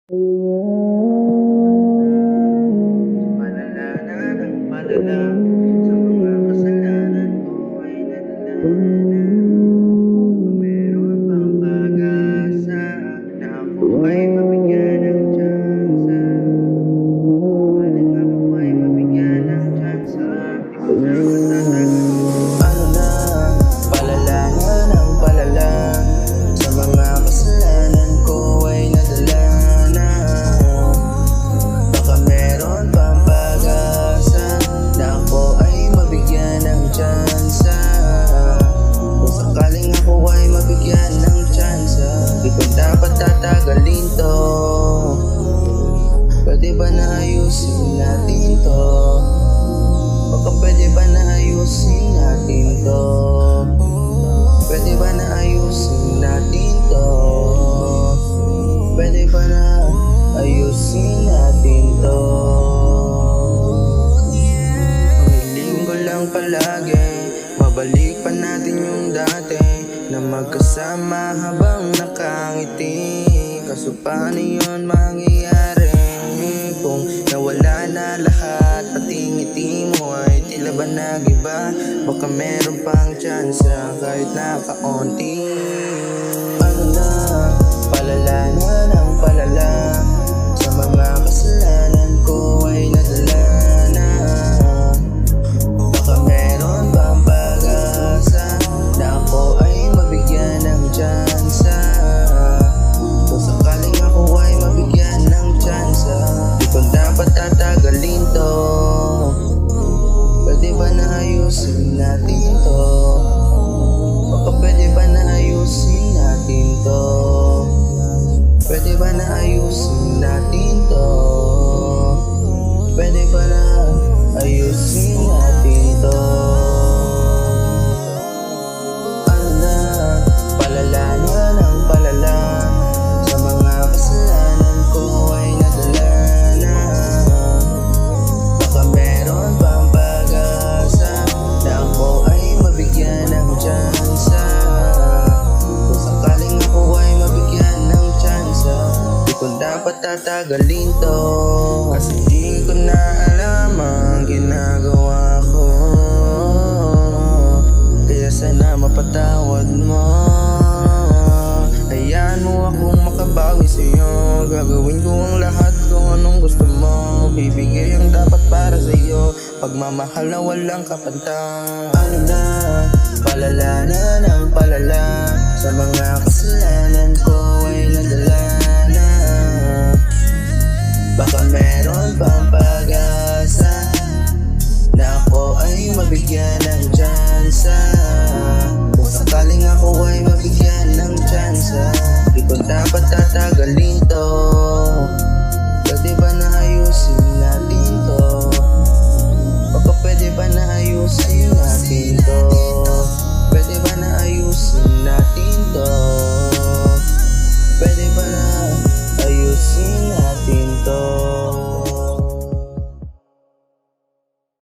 Palala na ng palala, sa mga kasalanan ko ay nadala na. Kung meron pang pag-asa, na ako ay mabigyan ng tsansa. Sakaling ako ay mabigyan ng tsansa, di ko na matatagal. Ano na, palala na ng palala, sa mga kasalanan ko ay nadala na. Baka meron pang pag-asa, na ako ay mabigyan ng tsansa. Kung sakaling ako ay mabigyan ng tsansa, di ko dapat tatagalin to. Pwede ba na ayusin natin to? Baka pwede ba na ayusin natin to? Pwede ba na ayusin natin to? Pwede ba na ayusin natin to? Pamiling ko lang palagi, mabalik pa natin yung dati, na magkasama habang nakangiti. Kaso paano yun mangyayari kung nawala na lahat, pati ngiti mo ay tila ba nagiba? Baka meron pang tsansa kahit na kaunti. Ano na, palala na ng palala, sa mga kasalanan ko ay nadala na. Baka meron pang pag-asa, na ako ay mabigyan ng tsansa. Kung sakaling ako ay mabigyan ng tsansa, di ko dapat tatagalin to. Pwede ba na ayusin natin to? Baka pwede ba na ayusin natin to? Pwede ba na ayusin natin to? Pwede ba na ayusin natin to? Ano na, palala na ng palala, sa mga kasalanan ko ay nadala na. Baka meron pang pag-asa, na ako ay mabigyan ng tsansa. Kung sakaling ako ay mabigyan ng tsansa, di ko dapat tatagalin to. Kasi di ko na alam ang ginagawa ko, kaya sana mapatawad mo. Hayaan mo akong makabawi sa'yo, gagawin ko ang lahat kung anong gusto mo. Bibigay ang dapat para sa'yo, pagmamahal na walang kapantay. Ano na, palala na ng palala, sa mga kasalanan ko